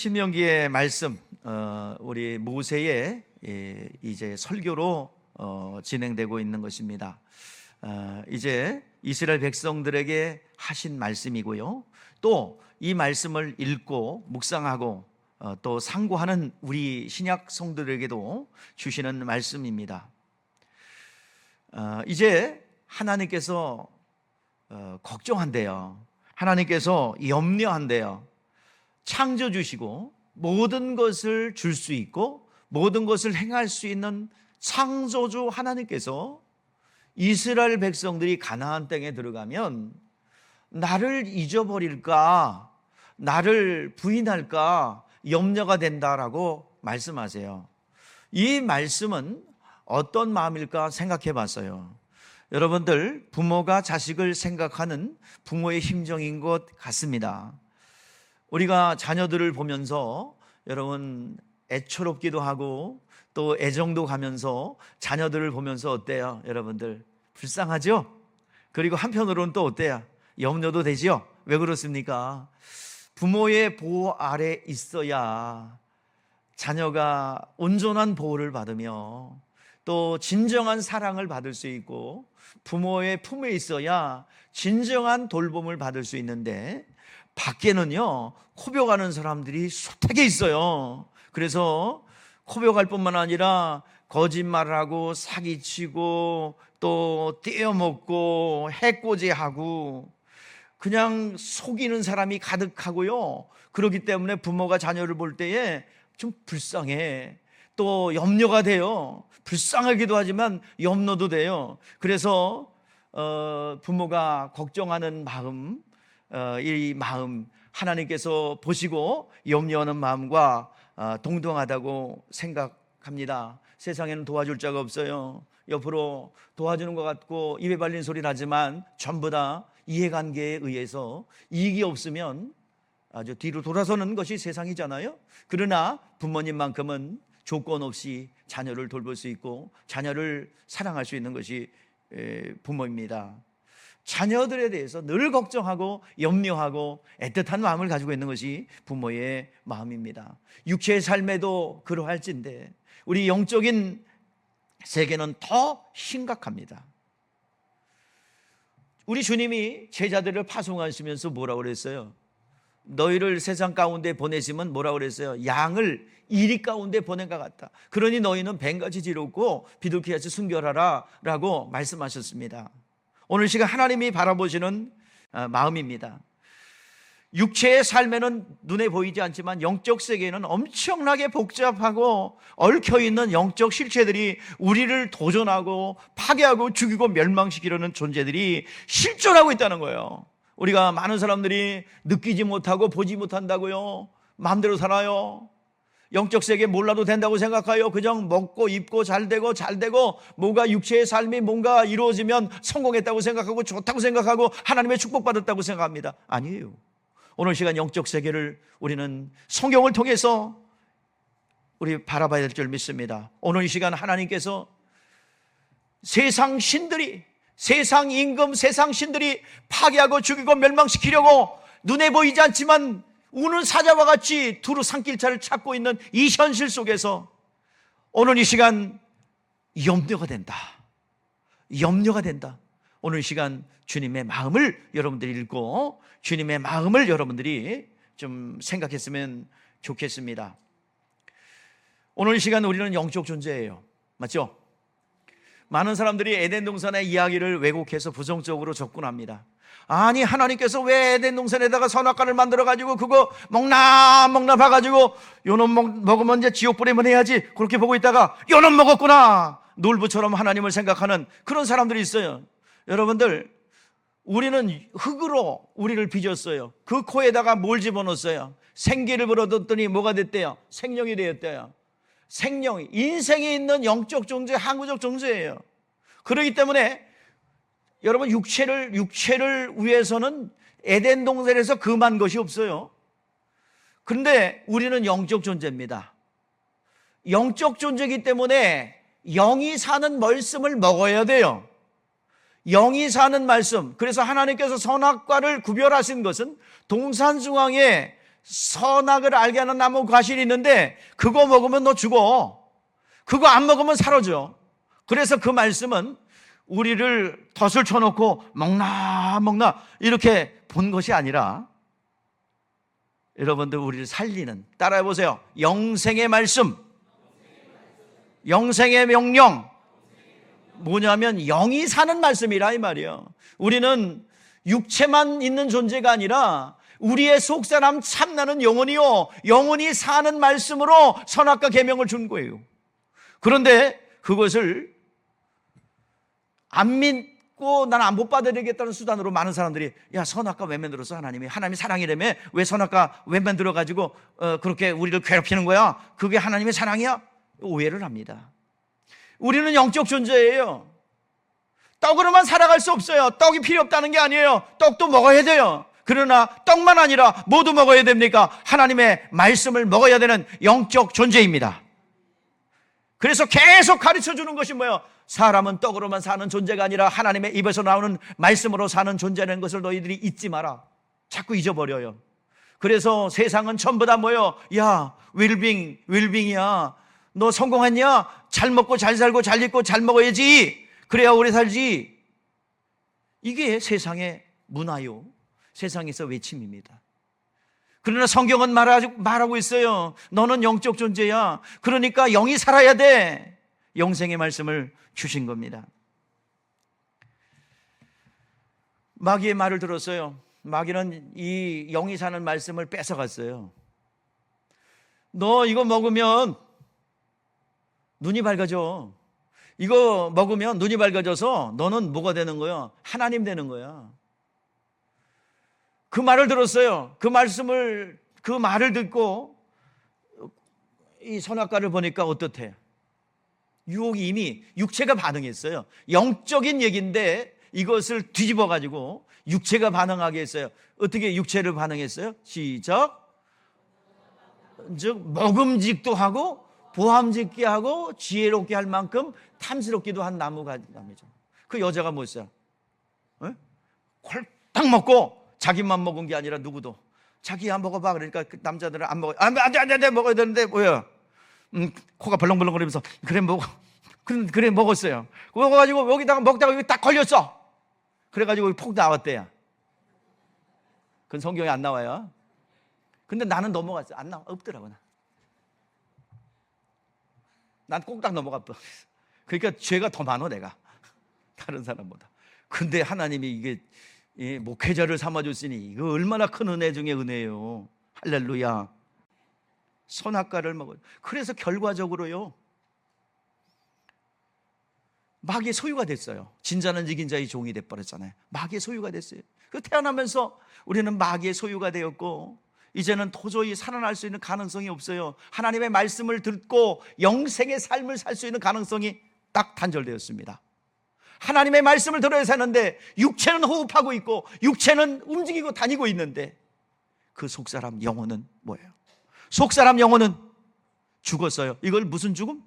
신명기의 말씀, 우리 모세의 이제 설교로 진행되고 있는 것입니다. 이제 이스라엘 백성들에게 하신 말씀이고요. 또 이 말씀을 읽고 묵상하고 또 상고하는 우리 신약 성도들에게도 주시는 말씀입니다. 이제 하나님께서 걱정한대요. 하나님께서 염려한대요. 창조 주시고 모든 것을 줄 수 있고 모든 것을 행할 수 있는 창조주 하나님께서 이스라엘 백성들이 가나안 땅에 들어가면 나를 잊어버릴까, 나를 부인할까 염려가 된다라고 말씀하세요. 이 말씀은 어떤 마음일까 생각해 봤어요. 여러분들, 부모가 자식을 생각하는 부모의 심정인 것 같습니다. 우리가 자녀들을 보면서 여러분 애처롭기도 하고 또 애정도 가면서 자녀들을 보면서 어때요? 여러분들 불쌍하죠? 그리고 한편으로는 또 어때요? 염려도 되죠? 왜 그렇습니까? 부모의 보호 아래 있어야 자녀가 온전한 보호를 받으며 또 진정한 사랑을 받을 수 있고 부모의 품에 있어야 진정한 돌봄을 받을 수 있는데 밖에는요 코벼가는 사람들이 숱하게 있어요. 그래서 코벼갈 뿐만 아니라 거짓말을 하고 사기치고 또 떼어먹고 해코지하고 그냥 속이는 사람이 가득하고요. 그렇기 때문에 부모가 자녀를 볼 때에 좀 불쌍해, 또 염려가 돼요. 불쌍하기도 하지만 염려도 돼요. 그래서 부모가 걱정하는 마음, 이 마음 하나님께서 보시고 염려하는 마음과 동등하다고 생각합니다. 세상에는 도와줄 자가 없어요. 옆으로 도와주는 것 같고 입에 발린 소리 나지만 전부 다 이해관계에 의해서 이익이 없으면 아주 뒤로 돌아서는 것이 세상이잖아요. 그러나 부모님만큼은 조건 없이 자녀를 돌볼 수 있고 자녀를 사랑할 수 있는 것이 부모입니다. 자녀들에 대해서 늘 걱정하고 염려하고 애틋한 마음을 가지고 있는 것이 부모의 마음입니다. 육체의 삶에도 그러할진데 우리 영적인 세계는 더 심각합니다. 우리 주님이 제자들을 파송하시면서 뭐라고 그랬어요? 너희를 세상 가운데 보내시면 뭐라고 그랬어요? 양을 이리 가운데 보낸 것 같다. 그러니 너희는 뱀같이 지롭고 비둘기같이 순결하라 라고 말씀하셨습니다. 오늘 시간 하나님이 바라보시는 마음입니다. 육체의 삶에는 눈에 보이지 않지만 영적 세계에는 엄청나게 복잡하고 얽혀있는 영적 실체들이 우리를 도전하고 파괴하고 죽이고 멸망시키려는 존재들이 실존하고 있다는 거예요. 우리가 많은 사람들이 느끼지 못하고 보지 못한다고요. 마음대로 살아요. 영적 세계 몰라도 된다고 생각해요. 그냥 먹고 입고 잘 되고 뭐가 육체의 삶이 뭔가 이루어지면 성공했다고 생각하고 좋다고 생각하고 하나님의 축복받았다고 생각합니다. 아니에요. 오늘 시간 영적 세계를 우리는 성경을 통해서 우리 바라봐야 될 줄 믿습니다. 오늘 이 시간 하나님께서 세상 신들이, 세상 임금, 세상 신들이 파괴하고 죽이고 멸망시키려고 눈에 보이지 않지만 우는 사자와 같이 두루 산길차를 찾고 있는 이 현실 속에서 오늘 이 시간 염려가 된다. 염려가 된다. 오늘 이 시간 주님의 마음을 여러분들이 읽고 주님의 마음을 여러분들이 좀 생각했으면 좋겠습니다. 오늘 이 시간 우리는 영적 존재예요. 맞죠? 많은 사람들이 에덴 동산의 이야기를 왜곡해서 부정적으로 접근합니다. 아니 하나님께서 왜 에덴 동산에다가 선악과를 만들어가지고 그거 먹나 봐가지고 요놈 먹으면 이제 지옥 보내면 해야지 그렇게 보고 있다가 요놈 먹었구나 놀부처럼 하나님을 생각하는 그런 사람들이 있어요. 여러분들, 우리는 흙으로 우리를 빚었어요. 그 코에다가 뭘 집어넣었어요? 생기를 불어넣었더니 뭐가 됐대요? 생명이 되었대요. 생명이, 인생이 있는 영적 존재, 항구적 존재예요. 그렇기 때문에 여러분 육체를 위해서는 에덴 동산에서 금한 것이 없어요. 그런데 우리는 영적 존재입니다. 영적 존재이기 때문에 영이 사는 말씀을 먹어야 돼요. 영이 사는 말씀. 그래서 하나님께서 선악과를 구별하신 것은 동산 중앙에 선악을 알게 하는 나무 과실이 있는데 그거 먹으면 너 죽어. 그거 안 먹으면 사라져. 그래서 그 말씀은 우리를 덫을 쳐놓고 먹나 이렇게 본 것이 아니라 여러분들 우리를 살리는, 따라해보세요. 영생의 말씀, 영생의 명령, 뭐냐면 영이 사는 말씀이라 이 말이에요. 우리는 육체만 있는 존재가 아니라 우리의 속사람 참나는 영혼이요, 영혼이 사는 말씀으로 선악과 계명을 준 거예요. 그런데 그것을 안 믿고 나는 안 못 받아들이겠다는 수단으로 많은 사람들이 야, 선악과 왜 만들었어? 하나님이 사랑이라며 왜 선악과 왜 만들어가지고 그렇게 우리를 괴롭히는 거야? 그게 하나님의 사랑이야? 오해를 합니다. 우리는 영적 존재예요. 떡으로만 살아갈 수 없어요. 떡이 필요 없다는 게 아니에요. 떡도 먹어야 돼요. 그러나 떡만 아니라 모두 먹어야 됩니까? 하나님의 말씀을 먹어야 되는 영적 존재입니다. 그래서 계속 가르쳐 주는 것이 뭐예요? 사람은 떡으로만 사는 존재가 아니라 하나님의 입에서 나오는 말씀으로 사는 존재라는 것을 너희들이 잊지 마라. 자꾸 잊어버려요. 그래서 세상은 전부 다 뭐예요? 야, 웰빙이야. 너 성공했냐? 잘 먹고 잘 살고 잘 입고 잘 먹어야지. 그래야 오래 살지. 이게 세상의 문화요, 세상에서 외침입니다. 그러나 성경은 말하고 있어요. 너는 영적 존재야. 그러니까 영이 살아야 돼. 영생의 말씀을 주신 겁니다. 마귀의 말을 들었어요. 마귀는 이 영이 사는 말씀을 뺏어갔어요. 너 이거 먹으면 눈이 밝아져. 이거 먹으면 눈이 밝아져서 너는 뭐가 되는 거야? 하나님 되는 거야. 그 말을 들었어요. 그 말을 듣고 이 선악과를 보니까 어떻대? 유혹이 이미 육체가 반응했어요. 영적인 얘기인데 이것을 뒤집어 가지고 육체가 반응하게 했어요. 어떻게 육체를 반응했어요? 시작. 즉 먹음직도 하고 보함직게 하고 지혜롭게 할 만큼 탐스럽기도 한 나무죠. 그 여자가 뭐였어요? 홀딱 먹고 자기만 먹은 게 아니라 누구도 자기야 먹어봐. 그러니까 그 남자들은 안 먹어요. 안돼 먹어야 되는데 뭐야? 코가 벌렁벌렁거리면서 그래 먹어. 그래 먹었어요. 먹어가지고 여기다가 먹다가 여기 딱 걸렸어. 그래가지고 폭 나왔대요. 그건 성경에 안 나와요. 근데 나는 넘어갔어. 안 나와. 없더라고. 난 꼭 딱 넘어갔어. 그러니까 죄가 더 많아 내가 다른 사람보다. 근데 하나님이 이게 목회자를 삼아줬으니 이거 얼마나 큰 은혜 중에 은혜예요. 할렐루야. 선악과를 먹어요. 그래서 결과적으로요 마귀의 소유가 됐어요. 진자는 이긴 자의 종이 돼버렸잖아요. 마귀의 소유가 됐어요. 그 태어나면서 우리는 마귀의 소유가 되었고 이제는 도저히 살아날 수 있는 가능성이 없어요. 하나님의 말씀을 듣고 영생의 삶을 살 수 있는 가능성이 딱 단절되었습니다. 하나님의 말씀을 들어야 사는데 육체는 호흡하고 있고 육체는 움직이고 다니고 있는데 그 속사람 영혼은 뭐예요? 속사람 영혼은 죽었어요. 이걸 무슨 죽음?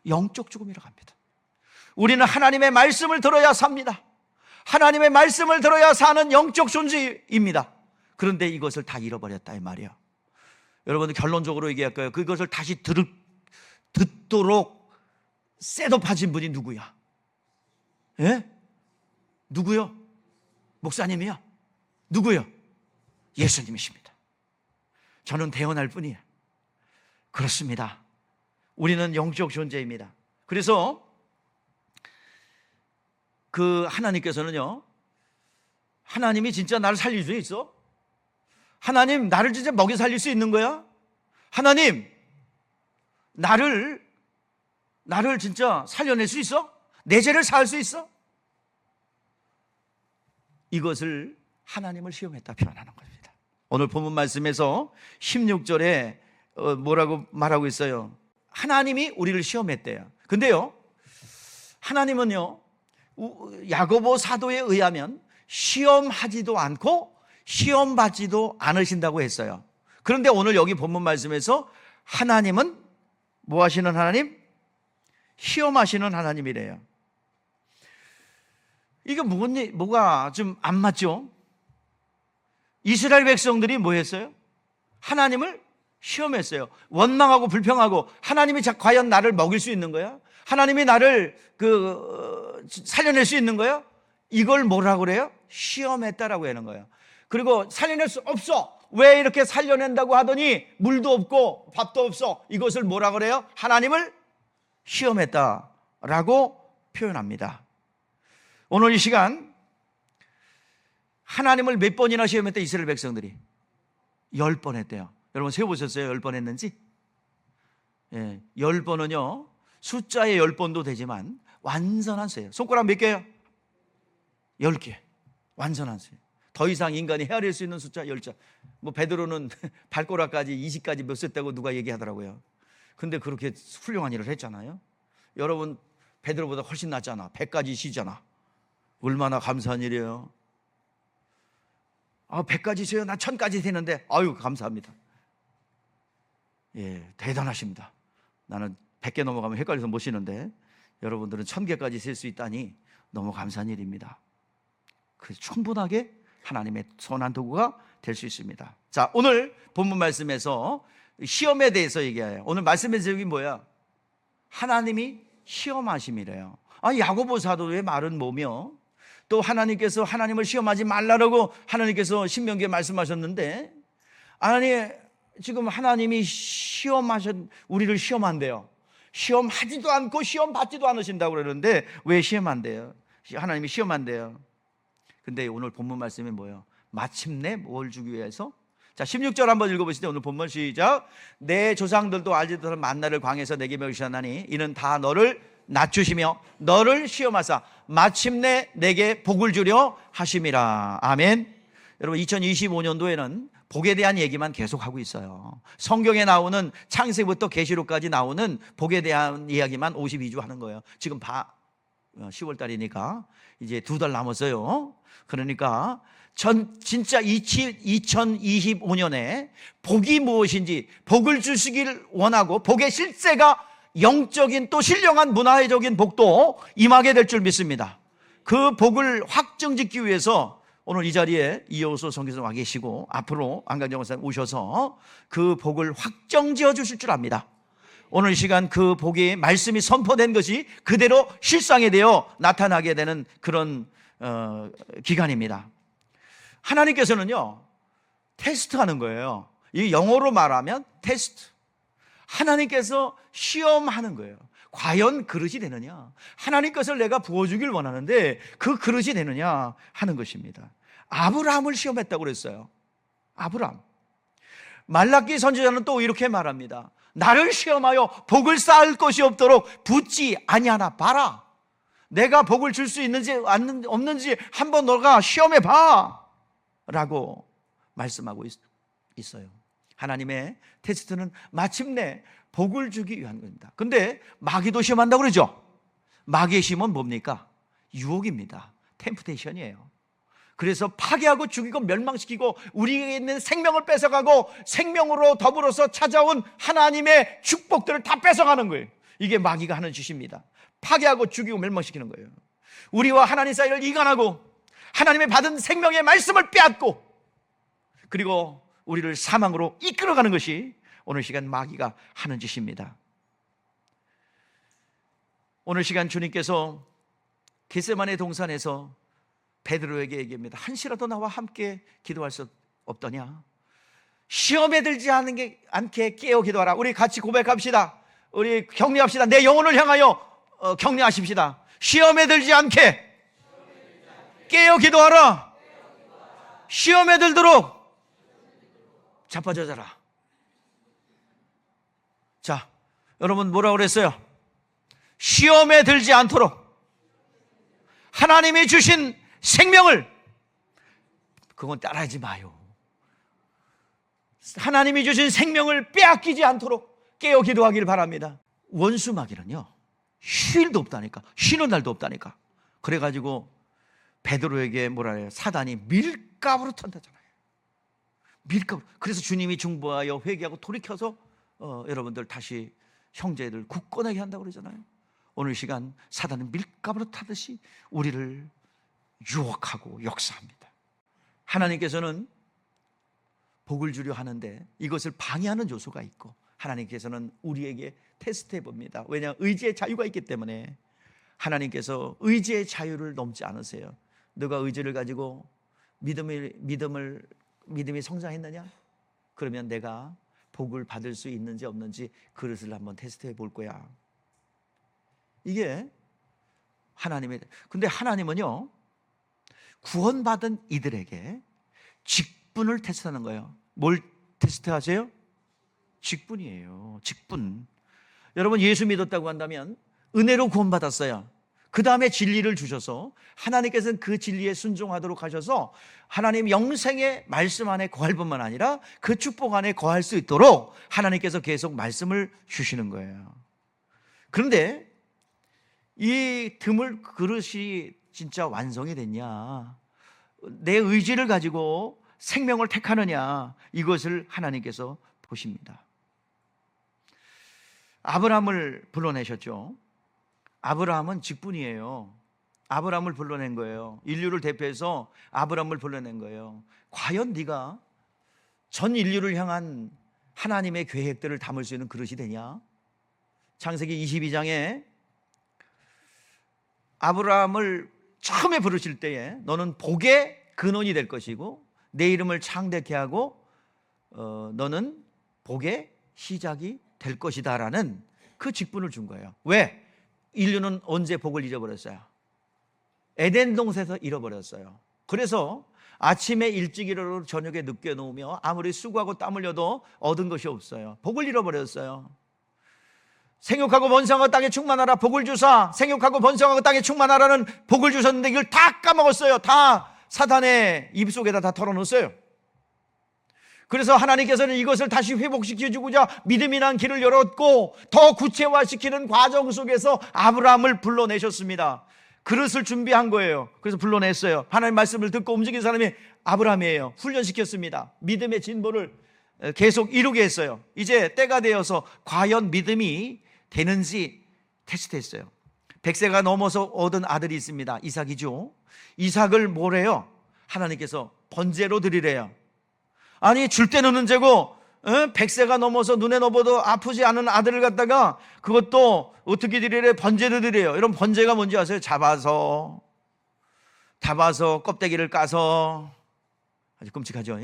영적 죽음이라고 합니다. 우리는 하나님의 말씀을 들어야 삽니다. 하나님의 말씀을 들어야 사는 영적 존재입니다. 그런데 이것을 다 잃어버렸다 이 말이에요. 여러분들 결론적으로 얘기할까요? 그것을 다시 듣도록 셋업하신 분이 누구야? 예? 누구요? 목사님이요? 누구요? 예수님이십니다. 저는 대언할 뿐이에요. 그렇습니다. 우리는 영적 존재입니다. 그래서 그 하나님께서는요, 하나님이 진짜 나를 살릴 수 있어? 하나님 나를 진짜 먹여 살릴 수 있는 거야? 하나님 나를 진짜 살려낼 수 있어? 내 죄를 사할 수 있어? 이것을 하나님을 시험했다 표현하는 겁니다. 오늘 본문 말씀에서 16절에 뭐라고 말하고 있어요? 하나님이 우리를 시험했대요. 근데요 하나님은요 야고보 사도에 의하면 시험하지도 않고 시험받지도 않으신다고 했어요. 그런데 오늘 여기 본문 말씀에서 하나님은 뭐 하시는 하나님? 시험하시는 하나님이래요. 이게 뭐가 좀 안 맞죠? 이스라엘 백성들이 뭐 했어요? 하나님을 시험했어요. 원망하고 불평하고 하나님이 과연 나를 먹일 수 있는 거야? 하나님이 나를 살려낼 수 있는 거야? 이걸 뭐라고 그래요? 시험했다라고 하는 거예요. 그리고 살려낼 수 없어. 왜 이렇게 살려낸다고 하더니 물도 없고 밥도 없어. 이것을 뭐라고 그래요? 하나님을 시험했다라고 표현합니다. 오늘 이 시간 하나님을 몇 번이나 시험했대? 이스라엘 백성들이 10번 했대요. 여러분 세어보셨어요? 10번 했는지? 10번은요 숫자의 10번도 되지만 완전한 수예요. 손가락 몇 개예요? 10개. 완전한 수예요. 더 이상 인간이 헤아릴 수 있는 숫자 10자. 뭐 베드로는 발가락까지 20까지 몇 셌다고 누가 얘기하더라고요. 근데 그렇게 훌륭한 일을 했잖아요. 여러분 베드로보다 훨씬 낫잖아. 100까지 쉬잖아. 얼마나 감사한 일이에요. 100까지 쉬어요. 나 1000까지 되는데 아유 감사합니다. 예, 대단하십니다. 나는 100개 넘어가면 헷갈려서 못 쉬는데 여러분들은 1000개까지 셀 수 있다니 너무 감사한 일입니다. 그래서 충분하게 하나님의 선한 도구가 될 수 있습니다. 자, 오늘 본문 말씀에서 시험에 대해서 얘기해요. 오늘 말씀의 제목이 뭐야? 하나님이 시험하심이래요. 야고보 사도의 말은 뭐며 또 하나님께서 하나님을 시험하지 말라라고 하나님께서 신명기에 말씀하셨는데 아니 지금 하나님이 우리를 시험한대요. 시험하지도 않고 시험 받지도 않으신다고 그러는데 왜 시험한대요? 하나님이 시험한대요. 근데 오늘 본문 말씀이 뭐예요? 마침내 뭘 주기 위해서? 자, 16절 한번 읽어보시죠. 오늘 본문 시작. 내 조상들도 알지 못하는 만나를 광에서 내게 먹이셨나니 이는 다 너를 낮추시며 너를 시험하사 마침내 내게 복을 주려 하심이라. 아멘. 여러분 2025년도에는 복에 대한 얘기만 계속하고 있어요. 성경에 나오는 창세기부터 계시록까지 나오는 복에 대한 이야기만 52주 하는 거예요. 지금 10월 달이니까 이제 2달 남았어요. 그러니까 진짜 2025년에 복이 무엇인지, 복을 주시길 원하고 복의 실제가 영적인 또 신령한 문화적인 복도 임하게 될 줄 믿습니다. 그 복을 확정짓기 위해서 오늘 이 자리에 이호수 선교사님 와 계시고 앞으로 안강정 목사님 오셔서 그 복을 확정지어 주실 줄 압니다. 오늘 이 시간 그 복이 말씀이 선포된 것이 그대로 실상이 되어 나타나게 되는 그런 기간입니다. 하나님께서는요 테스트하는 거예요. 이 영어로 말하면 테스트. 하나님께서 시험하는 거예요. 과연 그릇이 되느냐, 하나님 것을 내가 부어주길 원하는데 그 그릇이 되느냐 하는 것입니다. 아브라함을 시험했다고 그랬어요. 아브라함. 말라기 선지자는 또 이렇게 말합니다. 나를 시험하여 복을 쌓을 것이 없도록 붙지 아니하나 봐라. 내가 복을 줄 수 있는지 없는지 한번 너가 시험해 봐 라고 말씀하고 있어요. 하나님의 테스트는 마침내 복을 주기 위한 겁니다. 근데 마귀도 시험한다고 그러죠. 마귀의 시험은 뭡니까? 유혹입니다. 템프테이션이에요. 그래서 파괴하고 죽이고 멸망시키고 우리에게 있는 생명을 뺏어가고 생명으로 더불어서 찾아온 하나님의 축복들을 다 뺏어가는 거예요. 이게 마귀가 하는 짓입니다. 파괴하고 죽이고 멸망시키는 거예요. 우리와 하나님 사이를 이간하고 하나님의 받은 생명의 말씀을 빼앗고 그리고 우리를 사망으로 이끌어가는 것이 오늘 시간 마귀가 하는 짓입니다. 오늘 시간 주님께서 겟세마네 동산에서 베드로에게 얘기합니다. 한시라도 나와 함께 기도할 수 없더냐? 시험에 들지 않게 깨어 기도하라. 우리 같이 고백합시다. 우리 격려합시다. 내 영혼을 향하여 격려하십시다. 시험에 들지 않게 깨어 기도하라. 시험에 들도록 자빠져져라. 자, 여러분 뭐라고 그랬어요? 시험에 들지 않도록 하나님이 주신 생명을 그건 따라하지 마요. 하나님이 주신 생명을 빼앗기지 않도록 깨어 기도하기를 바랍니다. 원수 마귀는요 휴일도 없다니까, 쉬는 날도 없다니까. 그래가지고 베드로에게 뭐라 해요? 사단이 밀가부로 턴다잖아요. 밀가부. 그래서 주님이 중보하여 회개하고 돌이켜서 여러분들 다시 형제들 굳건하게 한다고 그러잖아요. 오늘 시간 사단은 밀가부로 타듯이 우리를 유혹하고 역사합니다. 하나님께서는 복을 주려 하는데 이것을 방해하는 요소가 있고, 하나님께서는 우리에게 테스트해 봅니다. 왜냐? 의지의 자유가 있기 때문에. 하나님께서 의지의 자유를 넘지 않으세요. 너가 의지를 가지고 믿음이 성장했느냐? 그러면 내가 복을 받을 수 있는지 없는지 그것을 한번 테스트해 볼 거야. 이게 하나님의. 근데 하나님은요, 구원받은 이들에게 직분을 테스트하는 거예요. 뭘 테스트하세요? 직분이에요. 직분. 여러분, 예수 믿었다고 한다면 은혜로 구원받았어요. 그 다음에 진리를 주셔서 하나님께서는 그 진리에 순종하도록 하셔서 하나님 영생의 말씀 안에 거할 뿐만 아니라 그 축복 안에 거할 수 있도록 하나님께서 계속 말씀을 주시는 거예요. 그런데 이 드물 그릇이 진짜 완성이 됐냐, 내 의지를 가지고 생명을 택하느냐, 이것을 하나님께서 보십니다. 아브라함을 불러내셨죠. 아브라함은 직분이에요. 아브라함을 불러낸 거예요. 인류를 대표해서 아브라함을 불러낸 거예요. 과연 네가 전 인류를 향한 하나님의 계획들을 담을 수 있는 그릇이 되냐? 창세기 22장에 아브라함을 처음에 부르실 때에 너는 복의 근원이 될 것이고 내 이름을 창대케 하고 너는 복의 시작이 될 것이다 라는 그 직분을 준 거예요. 왜? 인류는 언제 복을 잃어버렸어요? 에덴 동산에서 잃어버렸어요. 그래서 아침에 일찍 일어나고 저녁에 늦게 놓으며 아무리 수고하고 땀 흘려도 얻은 것이 없어요. 복을 잃어버렸어요. 생육하고 번성하고 땅에 충만하라 복을 주사, 생육하고 번성하고 땅에 충만하라는 복을 주셨는데 이걸 다 까먹었어요. 다 사탄의 입속에다 다 털어놓았어요. 그래서 하나님께서는 이것을 다시 회복시켜주고자 믿음이란 길을 열었고 더 구체화시키는 과정 속에서 아브라함을 불러내셨습니다. 그릇을 준비한 거예요. 그래서 불러냈어요. 하나님 말씀을 듣고 움직인 사람이 아브라함이에요. 훈련시켰습니다. 믿음의 진보를 계속 이루게 했어요. 이제 때가 되어서 과연 믿음이 되는지 테스트했어요. 100세가 넘어서 얻은 아들이 있습니다. 이삭이죠. 이삭을 뭐래요? 하나님께서 번제로 드리래요. 아니, 줄 때는 언제고 100세가 넘어서 눈에 넣어도 아프지 않은 아들을 갖다가 그것도 어떻게 드리래? 번제로 드려요. 이런 번제가 뭔지 아세요? 잡아서 껍데기를 까서, 아주 끔찍하죠.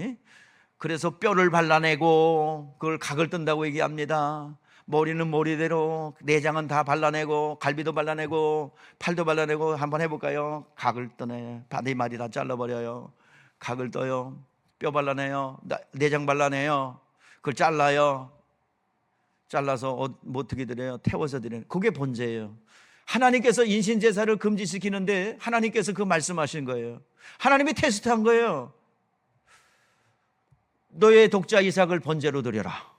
그래서 뼈를 발라내고 그걸 각을 뜬다고 얘기합니다. 머리는 머리대로, 내장은 다 발라내고 갈비도 발라내고 팔도 발라내고. 한번 해볼까요? 각을 떠내, 바디마디 다 잘라버려요. 각을 떠요. 뼈 발라내요. 내장 발라내요. 그걸 잘라요. 잘라서 어떻게 드려요? 태워서 드려요. 그게 번제예요. 하나님께서 인신제사를 금지시키는데 하나님께서 그 말씀하신 거예요. 하나님이 테스트한 거예요. 너의 독자 이삭을 번제로 드려라.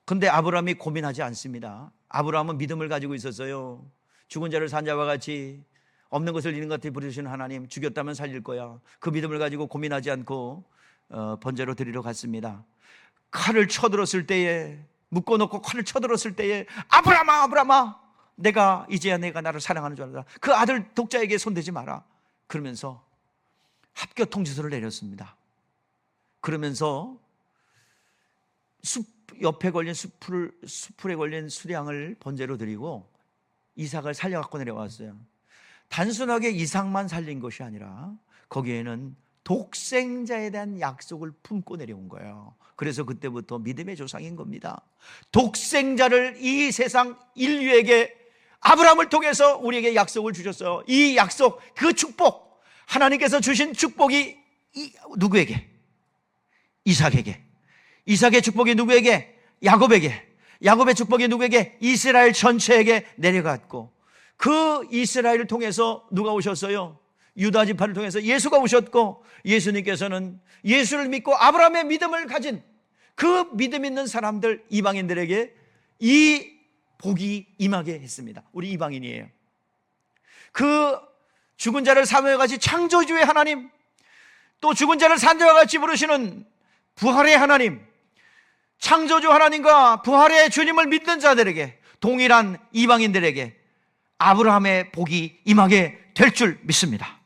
근데 아브라함이 고민하지 않습니다. 아브라함은 믿음을 가지고 있었어요. 죽은 자를 산 자와 같이, 없는 것을 있는 것 같이 부르시는 하나님, 죽였다면 살릴 거야. 그 믿음을 가지고 고민하지 않고 번제로 드리러 갔습니다. 칼을 쳐들었을 때에, 묶어놓고 칼을 쳐들었을 때에 아브라함아 이제야 내가 나를 사랑하는 줄 알았다. 그 아들 독자에게 손대지 마라. 그러면서 합격 통지서를 내렸습니다. 그러면서 옆에 걸린 수풀에 걸린 수량을 번제로 드리고 이삭을 살려갖고 내려왔어요. 단순하게 이삭만 살린 것이 아니라 거기에는 독생자에 대한 약속을 품고 내려온 거예요. 그래서 그때부터 믿음의 조상인 겁니다. 독생자를 이 세상 인류에게 아브라함을 통해서 우리에게 약속을 주셨어요. 이 약속, 그 축복, 하나님께서 주신 축복이 누구에게? 이삭에게. 이삭의 축복이 누구에게? 야곱에게. 야곱의 축복이 누구에게? 이스라엘 전체에게 내려갔고, 그 이스라엘을 통해서 누가 오셨어요? 유다 지파를 통해서 예수가 오셨고, 예수님께서는 예수를 믿고 아브라함의 믿음을 가진 그 믿음 있는 사람들, 이방인들에게 이 복이 임하게 했습니다. 우리 이방인이에요. 그 죽은 자를 사모해 같이 창조주의 하나님, 또 죽은 자를 산 자와 같이 부르시는 부활의 하나님, 창조주 하나님과 부활의 주님을 믿는 자들에게, 동일한 이방인들에게 아브라함의 복이 임하게 될 줄 믿습니다.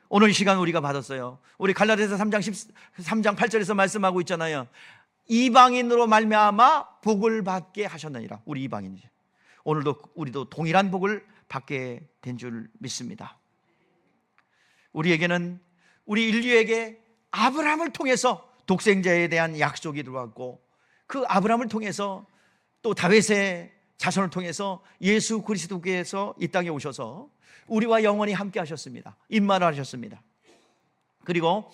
오늘 이 시간 우리가 받았어요. 우리 갈라디아서 3장 8절에서 말씀하고 있잖아요. 이방인으로 말미암아 복을 받게 하셨느니라. 우리 이방인이죠. 오늘도 우리도 동일한 복을 받게 된 줄 믿습니다. 우리에게는, 우리 인류에게 아브라함을 통해서 독생자에 대한 약속이 들어왔고, 그 아브라함을 통해서 또 다윗의 자손을 통해서 예수 그리스도께서 이 땅에 오셔서 우리와 영원히 함께 하셨습니다. 임마를 하셨습니다. 그리고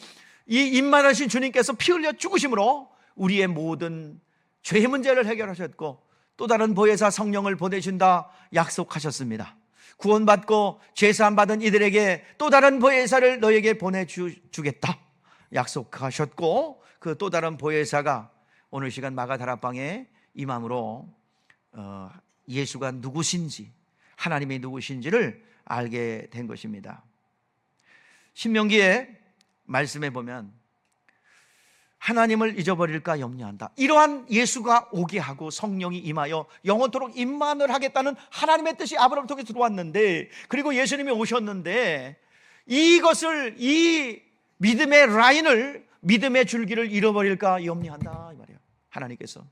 이 임마하신 주님께서 피 흘려 죽으심으로 우리의 모든 죄의 문제를 해결하셨고, 또 다른 보혜사 성령을 보내준다 약속하셨습니다. 구원받고 죄사함 받은 이들에게 또 다른 보혜사를 너에게 보내주겠다 약속하셨고, 그 또 다른 보혜사가 오늘 시간 마가 다락방에 임함으로 예수가 누구신지, 하나님이 누구신지를 알게 된 것입니다. 신명기의 말씀에 보면 하나님을 잊어버릴까 염려한다. 이러한 예수가 오게 하고 성령이 임하여 영원토록 임만을 하겠다는 하나님의 뜻이 아브라함을 통해 들어왔는데, 그리고 예수님이 오셨는데 이것을, 이 믿음의 라인을, 믿음의 줄기를 잃어버릴까 염려한다 이 말이에요. 하나님께서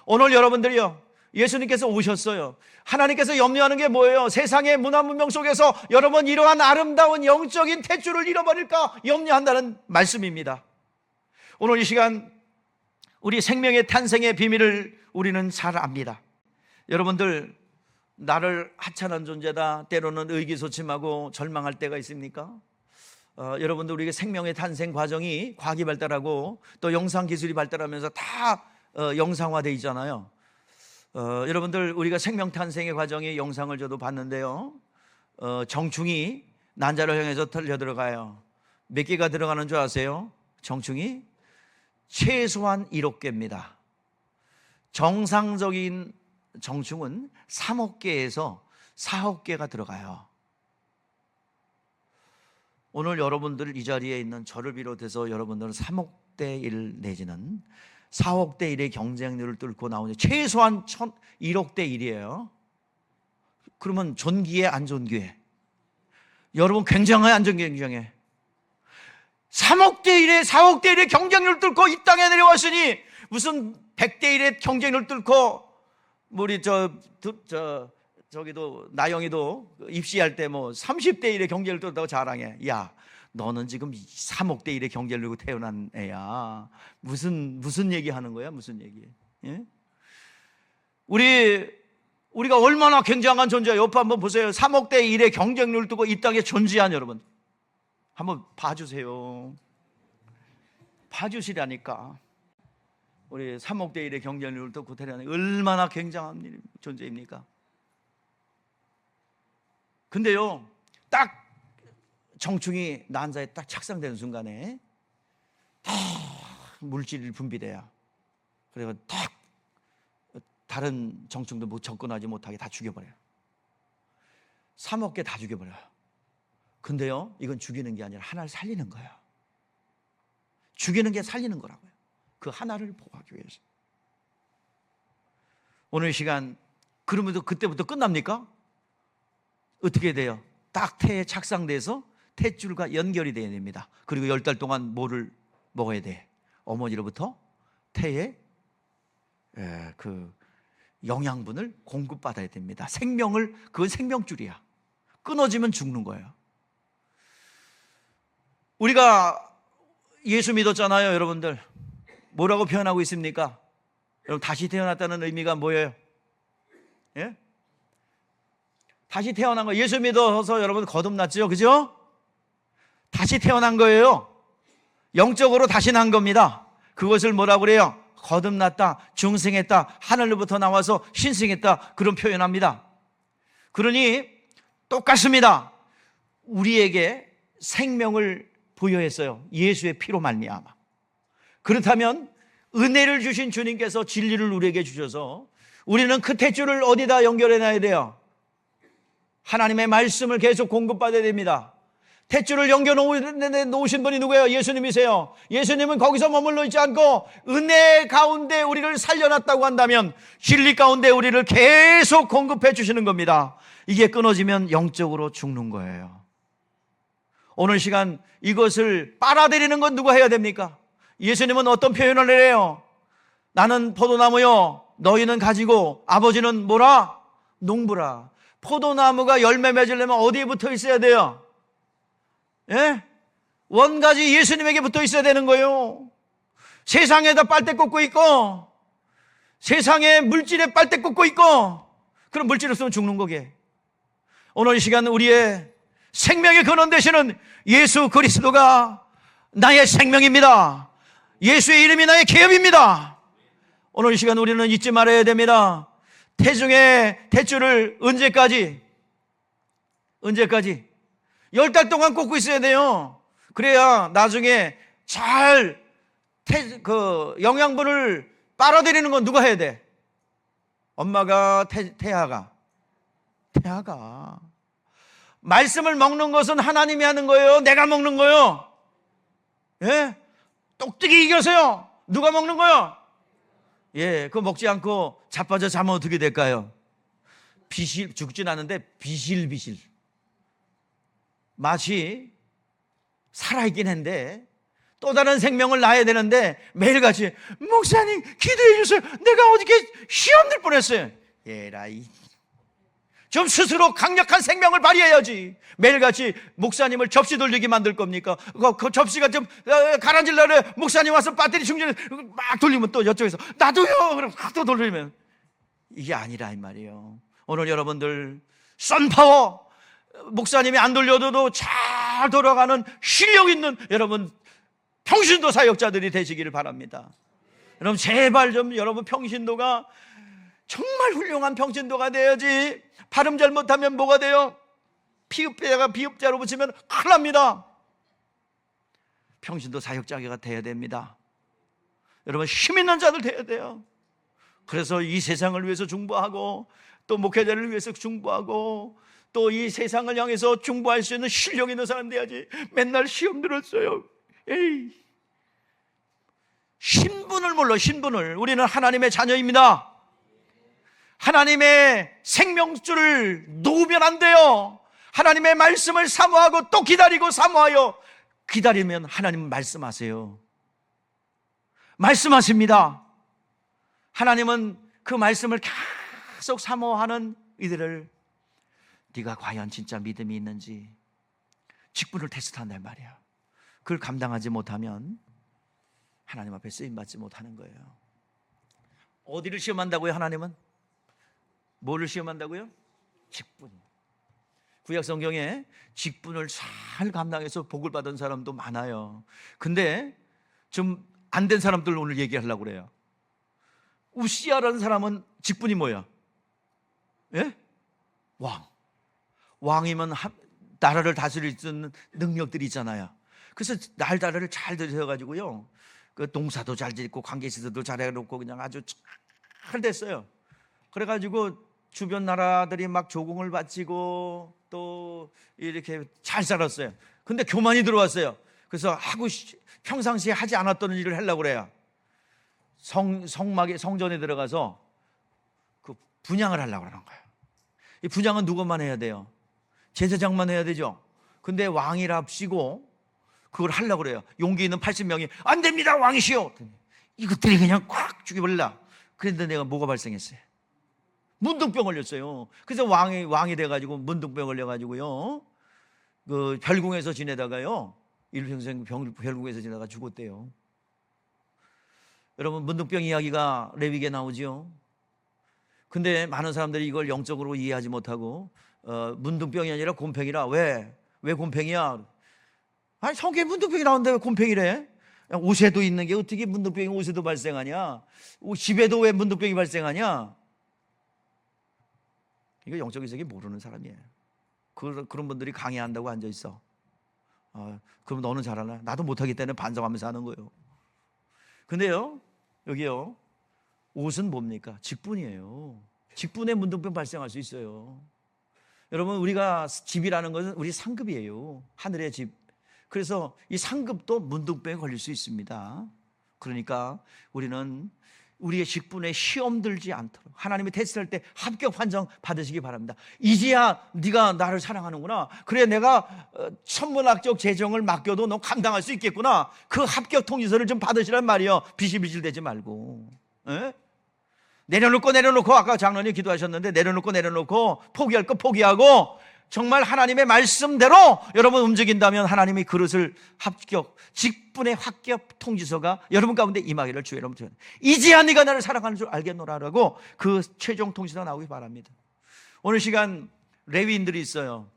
오늘 여러분들이요, 예수님께서 오셨어요. 하나님께서 염려하는 게 뭐예요? 세상의 문화 문명 속에서 여러분 이러한 아름다운 영적인 탯줄을 잃어버릴까 염려한다는 말씀입니다. 오늘 이 시간 우리 생명의 탄생의 비밀을 우리는 잘 압니다. 여러분들, 나를 하찮은 존재다, 때로는 의기소침하고 절망할 때가 있습니까? 여러분들, 우리가 생명의 탄생 과정이 과학이 발달하고 또 영상 기술이 발달하면서 다 영상화되어 있잖아요. 여러분들, 우리가 생명 탄생의 과정의 영상을 저도 봤는데요, 정충이 난자를 향해서 털려 들어가요. 몇 개가 들어가는 줄 아세요? 정충이 최소한 1억 개입니다. 정상적인 정충은 3억 개에서 4억 개가 들어가요. 오늘 여러분들 이 자리에 있는 저를 비롯해서 여러분들은 3억 대 1 내지는 4억 대 1의 경쟁률을 뚫고 나오니 최소한 1억 대 1이에요. 그러면 존귀해 안 존귀해? 여러분 굉장해 안 굉장해? 3억 대 1에 4억 대 1의 경쟁률을 뚫고 이 땅에 내려왔으니 무슨 100대 1의 경쟁률을 뚫고, 우리 저기도 나영이도 입시할 때 뭐 30대 1의 경쟁률을 뚫었다고 자랑해. 야, 너는 지금 3억 대 1의 경쟁률로 태어난 애야. 무슨 얘기 하는 거야? 무슨 얘기? 예? 우리가 얼마나 굉장한 존재야. 옆에 한번 보세요. 3억 대 1의 경쟁률을 두고 이 땅에 존재한 여러분, 한번 봐주세요. 봐주시라니까. 우리 3억 대 1의 경쟁률을 두고 태어난 얼마나 굉장한 존재입니까? 근데요, 딱 정충이 난자에 딱 착상되는 순간에 다 물질이 분비돼요. 그래서 딱 다른 정충도 뭐 접근하지 못하게 다 죽여버려요. 3억 개 다 죽여버려요. 근데요, 이건 죽이는 게 아니라 하나를 살리는 거예요. 죽이는 게 살리는 거라고요. 그 하나를 보호하기 위해서. 오늘 시간, 그러면서 그때부터 끝납니까? 어떻게 돼요? 딱 태에 착상돼서 탯줄과 연결이 돼야 됩니다. 그리고 10달 동안 뭐를 먹어야 돼? 어머니로부터 태에 그 영양분을 공급받아야 됩니다. 생명을, 그건 생명줄이야. 끊어지면 죽는 거예요. 우리가 예수 믿었잖아요, 여러분들. 뭐라고 표현하고 있습니까? 여러분, 다시 태어났다는 의미가 뭐예요? 예? 다시 태어난 거. 예수 믿어서 여러분 거듭났죠, 그죠? 다시 태어난 거예요. 영적으로 다시 난 겁니다. 그것을 뭐라고 그래요? 거듭났다, 중생했다, 하늘로부터 나와서 신생했다, 그런 표현합니다. 그러니 똑같습니다. 우리에게 생명을 부여했어요. 예수의 피로 말미암아. 그렇다면 은혜를 주신 주님께서 진리를 우리에게 주셔서 우리는 그 탯줄을 어디다 연결해 놔야 돼요? 하나님의 말씀을 계속 공급받아야 됩니다. 탯줄을 연결해 놓으신 분이 누구예요? 예수님이세요. 예수님은 거기서 머물러 있지 않고 은혜 가운데 우리를 살려놨다고 한다면 진리 가운데 우리를 계속 공급해 주시는 겁니다. 이게 끊어지면 영적으로 죽는 거예요. 오늘 시간 이것을 빨아들이는 건 누가 해야 됩니까? 예수님은 어떤 표현을 해요? 나는 포도나무요, 너희는 가지고 아버지는 뭐라? 농부라. 포도나무가 열매 맺으려면 어디에 붙어 있어야 돼요? 예? 원가지 예수님에게 붙어 있어야 되는 거예요. 세상에다 빨대 꽂고 있고, 세상에 물질에 빨대 꽂고 있고, 그럼 물질 없으면 죽는 거게. 오늘 이 시간 우리의 생명의 근원 되시는 예수 그리스도가 나의 생명입니다. 예수의 이름이 나의 기업입니다. 오늘 이 시간 우리는 잊지 말아야 됩니다. 태중의 대추를 언제까지? 10달 동안 꽂고 있어야 돼요. 그래야 나중에 잘 영양분을 빨아들이는 건 누가 해야 돼? 엄마가, 태아가. 말씀을 먹는 것은 하나님이 하는 거예요? 내가 먹는 거예요? 예? 똑똑히 이겨서요. 누가 먹는 거예요? 예, 그거 먹지 않고 자빠져 자면 어떻게 될까요? 죽진 않은데 비실비실. 마치 살아있긴 한데 또 다른 생명을 낳아야 되는데 매일같이 목사님 기도해 주세요. 내가 어저께 시험 들 뻔했어요. 에라이. 좀 스스로 강력한 생명을 발휘해야지. 매일같이 목사님을 접시 돌리게 만들 겁니까? 그 접시가 좀 가라앉으려고 목사님 와서 배터리 충전해 막 돌리면 또 이쪽에서 나도요. 그럼 또 돌리면 이게 아니라 이 말이에요. 오늘 여러분들 썬파워, 목사님이 안 돌려도 잘 돌아가는 실력 있는 여러분 평신도 사역자들이 되시기를 바랍니다. 여러분 제발 좀 여러분 평신도가 정말 훌륭한 평신도가 돼야지. 발음 잘못하면 뭐가 돼요? 피읍자가 비읍자로 붙이면 큰일 납니다. 평신도 사역자가 돼야 됩니다. 여러분 힘 있는 자들 돼야 돼요. 그래서 이 세상을 위해서 중보하고 또 목회자를 위해서 중보하고 또 이 세상을 향해서 중보할 수 있는 실력 있는 사람 돼야지. 맨날 시험 들었어요. 에이. 신분을 몰라. 신분을. 우리는 하나님의 자녀입니다. 하나님의 생명줄을 놓으면 안 돼요. 하나님의 말씀을 사모하고 또 기다리고 사모하여 기다리면 하나님은 말씀하세요. 말씀하십니다. 하나님은 그 말씀을 계속 사모하는 이들을 네가 과연 진짜 믿음이 있는지 직분을 테스트한단 말이야. 그걸 감당하지 못하면 하나님 앞에 쓰임받지 못하는 거예요. 어디를 시험한다고요? 하나님은? 뭐를 시험한다고요? 직분. 구약 성경에 직분을 잘 감당해서 복을 받은 사람도 많아요. 근데 좀 안 된 사람들 오늘 얘기하려고 그래요. 우시아라는 사람은 직분이 뭐야? 예? 왕이면 나라를 다스릴 수 있는 능력들이 있잖아요. 그래서 나라를 잘 들여가지고요, 그 농사도 잘 짓고 관계시설도 잘 해놓고 그냥 아주 잘 됐어요. 그래가지고 주변 나라들이 막 조공을 바치고 또 이렇게 잘 살았어요. 근데 교만이 들어왔어요. 그래서 평상시에 하지 않았던 일을 하려고 그래요. 성전에 들어가서 그 분향을 하려고 하는 거예요. 이 분향은 누구만 해야 돼요? 제사장만 해야 되죠. 근데 왕이랍시고 그걸 하려고 그래요. 용기 있는 80명이 안 됩니다 왕이시오. 이것들이 그냥 콱 죽여버리려. 그런데 내가 뭐가 발생했어요? 문둥병 걸렸어요. 그래서 왕이 돼가지고 문둥병 걸려가지고요, 그 별궁에서 지내다가요, 일평생 별궁에서 지내다가 죽었대요. 여러분 문둥병 이야기가 레위기에 나오죠. 근데 많은 사람들이 이걸 영적으로 이해하지 못하고 문둥병이 아니라 곰팽이라. 왜 곰팽이야? 아니 성경에 문둥병이 나오는데 왜 곰팽이래? 옷에도 있는 게 어떻게 문둥병이 옷에도 발생하냐? 집에도 왜 문둥병이 발생하냐? 이거 영적인 세계 모르는 사람이에요. 그런 분들이 강의한다고 앉아있어. 그럼 너는 잘하나? 나도 못하기 때문에 반성하면서 하는 거예요. 근데요, 여기요, 옷은 뭡니까? 직분이에요. 직분에 문둥병 발생할 수 있어요. 여러분, 우리가 집이라는 것은 우리 상급이에요. 하늘의 집. 그래서 이 상급도 문둥병에 걸릴 수 있습니다. 그러니까 우리는 우리의 직분에 시험 들지 않도록 하나님이 테스트할 때 합격 판정 받으시기 바랍니다. 이제야 네가 나를 사랑하는구나. 그래, 내가 천문학적 재정을 맡겨도 너 감당할 수 있겠구나. 그 합격 통지서를 좀 받으시란 말이에요. 비실비실대지 말고. 에? 내려놓고 아까 장로님 기도하셨는데 내려놓고 포기할 거 포기하고 정말 하나님의 말씀대로 여러분 움직인다면 하나님이 그릇을 직분의 합격 통지서가 여러분 가운데 임하기를 주의 이름으로 축원합니다. 이제야 네가 나를 사랑하는 줄 알겠노라라고 그 최종 통지서가 나오기 바랍니다. 오늘 시간 레위인들이 있어요.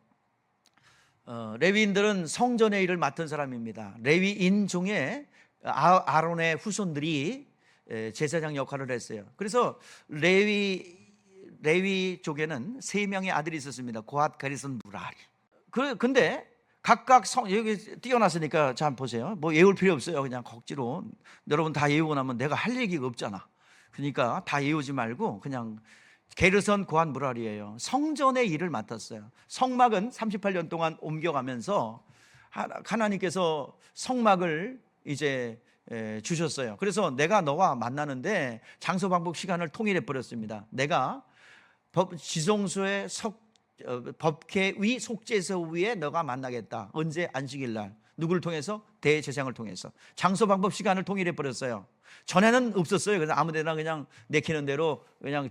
레위인들은 성전의 일을 맡은 사람입니다. 레위인 중에 아론의 후손들이 제사장 역할을 했어요. 그래서 레위 쪽에는 3명의 아들이 있었습니다. 고핫, 게르손, 무라리. 근데 각각 여기 띄어놨으니까 잘 보세요. 뭐 외울 필요 없어요. 그냥 억지로. 여러분 다 외우고 나면 내가 할 얘기가 없잖아. 그러니까 다 외우지 말고 그냥 게르손, 고핫, 무라리예요. 성전의 일을 맡았어요. 성막은 38년 동안 옮겨가면서 하나님께서 성막을 이제 주셨어요. 그래서 내가 너와 만나는데 장소, 방법, 시간을 통일해 버렸습니다. 내가 지성소의 법궤위 속죄소 위에 너가 만나겠다. 언제? 안식일 날. 누구를 통해서? 대제사장을 통해서. 장소, 방법, 시간을 통일해 버렸어요. 전에는 없었어요. 그래서 아무데나 그냥 내키는 대로 그냥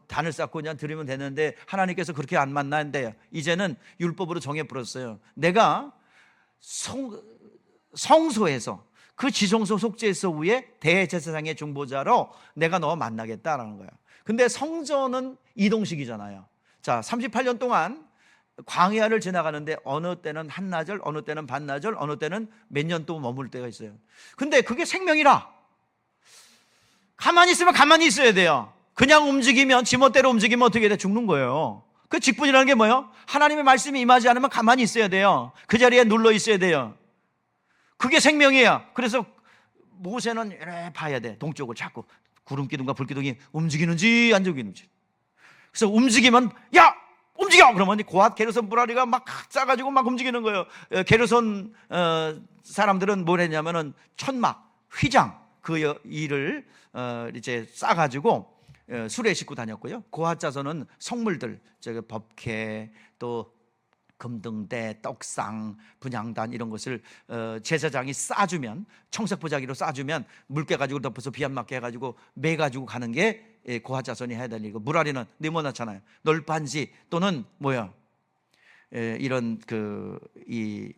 단을 쌓고 그냥 들으면 되는데 하나님께서 그렇게 안 만나는데 이제는 율법으로 정해 버렸어요. 내가 성소에서 그 지성소 속죄소 위에 대제사장의 중보자로 내가 너와 만나겠다라는 거야. 근데 성전은 이동식이잖아요. 자, 38년 동안 광야를 지나가는데 어느 때는 한나절, 어느 때는 반나절, 어느 때는 몇 년 동안 머물 때가 있어요. 근데 그게 생명이라 가만히 있으면 가만히 있어야 돼요. 그냥 움직이면 지멋대로 움직이면 어떻게 돼? 죽는 거예요. 그 직분이라는 게 뭐예요? 하나님의 말씀이 임하지 않으면 가만히 있어야 돼요. 그 자리에 눌러 있어야 돼요. 그게 생명이에요. 그래서 모세는 이래 봐야 돼. 동쪽을 자꾸 구름기둥과 불기둥이 움직이는지 안 움직이는지. 그래서 움직이면 야 움직여! 그러면 고핫, 게르손, 무라리가 막 싸가지고 막 움직이는 거예요. 게르손 사람들은 뭘 했냐면은 천막, 휘장 그 일을 이제 싸가지고 수레에 싣고 다녔고요. 고핫 자손은 성물들, 법궤 또 금등대, 떡상, 분향단 이런 것을 제사장이 싸주면 청색보자기로 싸주면 물개 가지고 덮어서 비 안 맞게 해가지고 매가지고 가는 게 고핫 자손이 해야 될 일이고 무라리는 네모나잖아요. 널빤지 또는 이런 이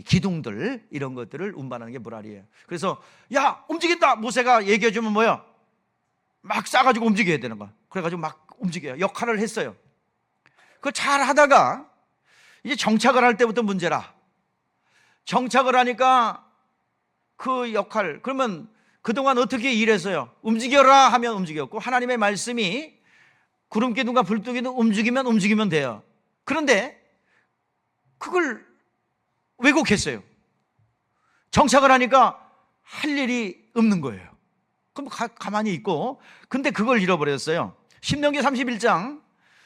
기둥들 이런 것들을 운반하는 게 무라리예요. 그래서 야 움직인다 모세가 얘기해주면 막 싸가지고 움직여야 되는 거야. 그래가지고 막 움직여요. 역할을 했어요. 그걸 잘 하다가 이제 정착을 할 때부터 문제라. 정착을 하니까 그 역할, 그러면 그동안 어떻게 일했어요? 움직여라 하면 움직였고 하나님의 말씀이 구름기둥과 불기둥 움직이면 돼요. 그런데 그걸 왜곡했어요. 정착을 하니까 할 일이 없는 거예요. 그럼 가만히 있고 근데 그걸 잃어버렸어요. 신명기 31장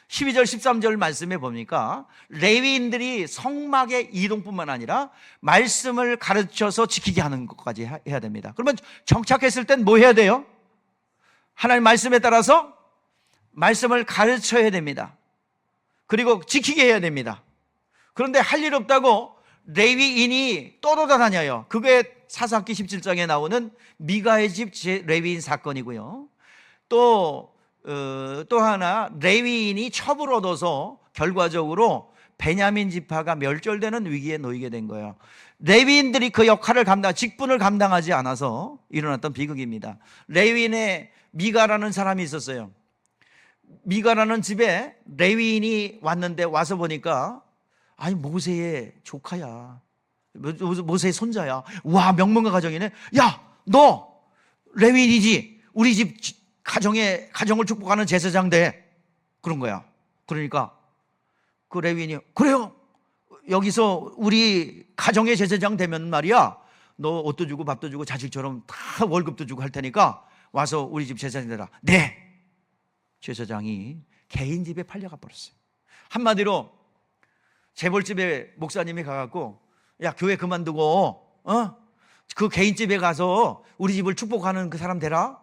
12절 13절 말씀에 보니까 레위인들이 성막의 이동뿐만 아니라 말씀을 가르쳐서 지키게 하는 것까지 해야 됩니다. 그러면 정착했을 땐 뭐 해야 돼요? 하나님 말씀에 따라서 말씀을 가르쳐야 됩니다. 그리고 지키게 해야 됩니다. 그런데 할 일 없다고 레위인이 떠돌아다녀요. 그게 사사기 17장에 나오는 미가의 집 레위인 사건이고요. 또 하나 레위인이 첩을 얻어서 결과적으로 베냐민 지파가 멸절되는 위기에 놓이게 된 거예요. 레위인들이 그 역할을 직분을 감당하지 않아서 일어났던 비극입니다. 레위인의 미가라는 사람이 있었어요. 미가라는 집에 레위인이 왔는데 와서 보니까 아니 모세의 조카야, 모세의 손자야. 와 명문가 가정이네. 야 너 레위인이지? 우리 집 가정을 축복하는 제사장 돼. 그런 거야. 그러니까 그 레위인이 그래요. 여기서 우리 가정의 제사장 되면 말이야 너 옷도 주고 밥도 주고 자식처럼 다 월급도 주고 할 테니까 와서 우리 집 제사장 되라. 네. 제사장이 개인 집에 팔려가 버렸어요. 한마디로 재벌집에 목사님이 가갖고 야 교회 그만두고 그 개인 집에 가서 우리 집을 축복하는 그 사람 되라.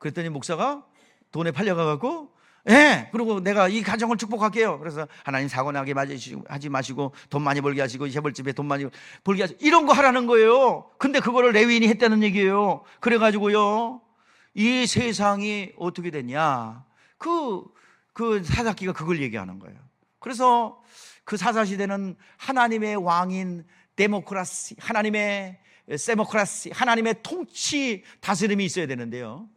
그랬더니 목사가 돈에 팔려가갖고, 예, 그리고 내가 이 가정을 축복할게요. 그래서 하나님 사고 나게 하지 마시고 돈 많이 벌게 하시고 재벌집에 돈 많이 벌게 하시고 이런 거 하라는 거예요. 근데 그거를 레위인이 했다는 얘기예요. 그래가지고요, 이 세상이 어떻게 됐냐, 그 사사기가 그걸 얘기하는 거예요. 그래서 그 사사시대는 하나님의 왕인 데모크라시, 하나님의 세모크라시, 하나님의 통치 다스림이 있어야 되는데요,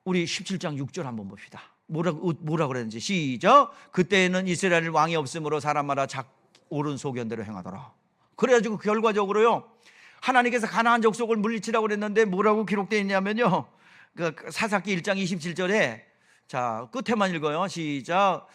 우리 17장 6절 한번 봅시다. 뭐라 그랬는지. 시작. 그때에는 이스라엘 왕이 없으므로 사람마다 옳은 소견대로 행하더라. 그래가지고 결과적으로요, 하나님께서 가나안 족속을 물리치라고 그랬는데 뭐라고 기록되어 있냐면요, 그 사사기 1장 27절에, 자, 끝에만 읽어요. 시작.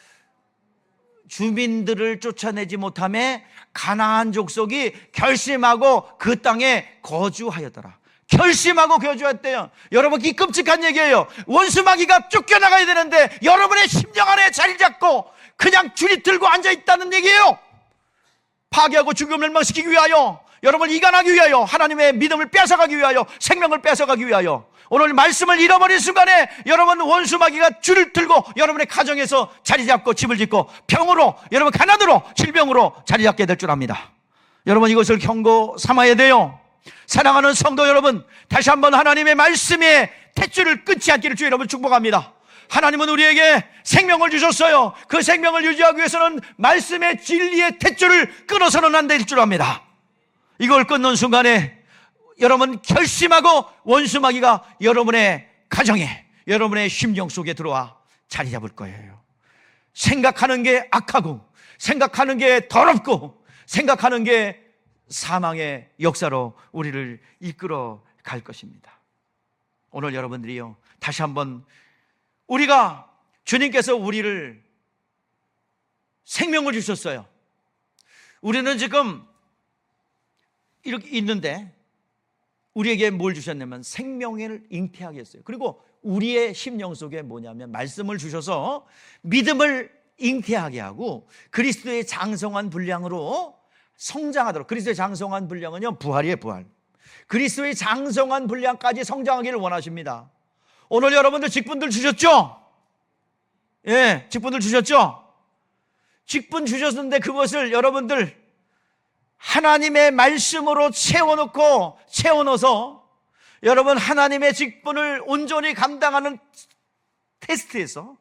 주민들을 쫓아내지 못함에 가나안 족속이 결심하고 그 땅에 거주하였더라. 결심하고 거주했대요. 여러분, 이 끔찍한 얘기예요. 원수마귀가 쫓겨나가야 되는데 여러분의 심령 안에 자리 잡고 그냥 줄이 들고 앉아있다는 얘기예요. 파괴하고 죽음 멸망시키기 위하여, 여러분을 이간하기 위하여, 하나님의 믿음을 뺏어가기 위하여, 생명을 뺏어가기 위하여, 오늘 말씀을 잃어버린 순간에 여러분 원수마귀가 줄을 들고 여러분의 가정에서 자리 잡고 집을 짓고 병으로, 여러분 가난으로, 질병으로 자리 잡게 될 줄 압니다. 여러분, 이것을 경고 삼아야 돼요. 사랑하는 성도 여러분, 다시 한번 하나님의 말씀에 탯줄을 끊지 않기를 주 여러분 축복합니다. 하나님은 우리에게 생명을 주셨어요. 그 생명을 유지하기 위해서는 말씀의 진리의 탯줄을 끊어서는 안 될 줄 압니다. 이걸 끊는 순간에 여러분 결심하고 원수마귀가 여러분의 가정에, 여러분의 심령 속에 들어와 자리 잡을 거예요. 생각하는 게 악하고, 생각하는 게 더럽고, 생각하는 게 사망의 역사로 우리를 이끌어 갈 것입니다. 오늘 여러분들이요, 다시 한번 우리가, 주님께서 우리를 생명을 주셨어요. 우리는 지금 이렇게 있는데 우리에게 뭘 주셨냐면 생명을 잉태하게 했어요. 그리고 우리의 심령 속에 뭐냐면 말씀을 주셔서 믿음을 잉태하게 하고 그리스도의 장성한 분량으로 성장하도록. 그리스도의 장성한 분량은요, 부활이에요, 부활. 그리스도의 장성한 분량까지 성장하기를 원하십니다. 오늘 여러분들 직분들 주셨죠? 예, 직분들 주셨죠? 직분 주셨는데 그것을 여러분들 하나님의 말씀으로 채워넣어서 여러분 하나님의 직분을 온전히 감당하는 테스트에서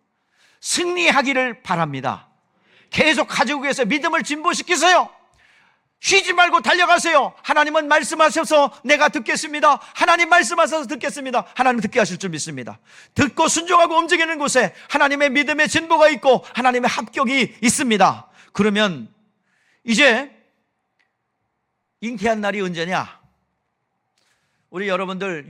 승리하기를 바랍니다. 계속 가지고 계세요. 믿음을 진보시키세요. 쉬지 말고 달려가세요. 하나님은 말씀하셔서 내가 듣겠습니다. 하나님 말씀하셔서 듣겠습니다. 하나님 듣게 하실 줄 믿습니다. 듣고 순종하고 움직이는 곳에 하나님의 믿음의 진보가 있고 하나님의 합격이 있습니다. 그러면 이제 잉태한 날이 언제냐? 우리 여러분들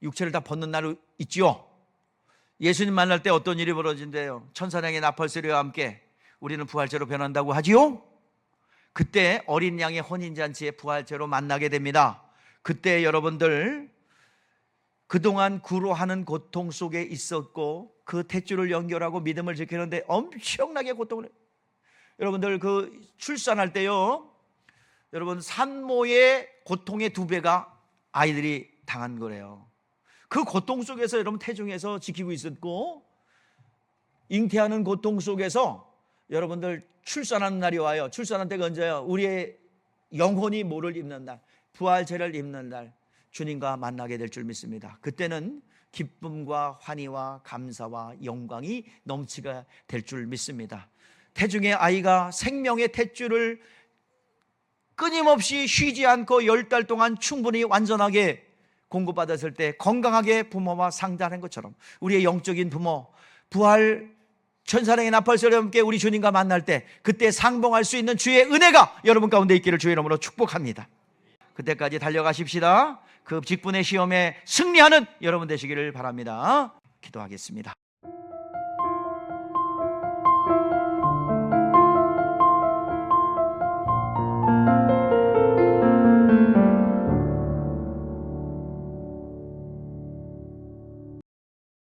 육체를 다 벗는 날 있죠? 예수님 만날 때 어떤 일이 벌어진대요? 천사장의 나팔소리와 함께 우리는 부활체로 변한다고 하지요? 그때 어린 양의 혼인잔치에 부활체로 만나게 됩니다. 그때 여러분들 그동안 구로하는 고통 속에 있었고 그 탯줄을 연결하고 믿음을 지키는데 엄청나게 고통을 해요. 여러분들 그 출산할 때요, 여러분 산모의 고통의 2배가 아이들이 당한 거래요. 그 고통 속에서 여러분 태중에서 지키고 있었고 잉태하는 고통 속에서 여러분들 출산하는 날이 와요. 출산한 때가 언제예요? 우리의 영혼이 뭐를 입는 날, 부활체를 입는 날, 주님과 만나게 될 줄 믿습니다. 그때는 기쁨과 환희와 감사와 영광이 넘치게 될 줄 믿습니다. 태중의 아이가 생명의 탯줄을 끊임없이 쉬지 않고 10달 동안 충분히 완전하게 공급받았을 때 건강하게 부모와 상달한 것처럼 우리의 영적인 부모, 부활 천사령의 나팔소리와 함께 우리 주님과 만날 때 그때 상봉할 수 있는 주의 은혜가 여러분 가운데 있기를 주의 이름으로 축복합니다. 그때까지 달려가십시다. 그 직분의 시험에 승리하는 여러분 되시기를 바랍니다. 기도하겠습니다.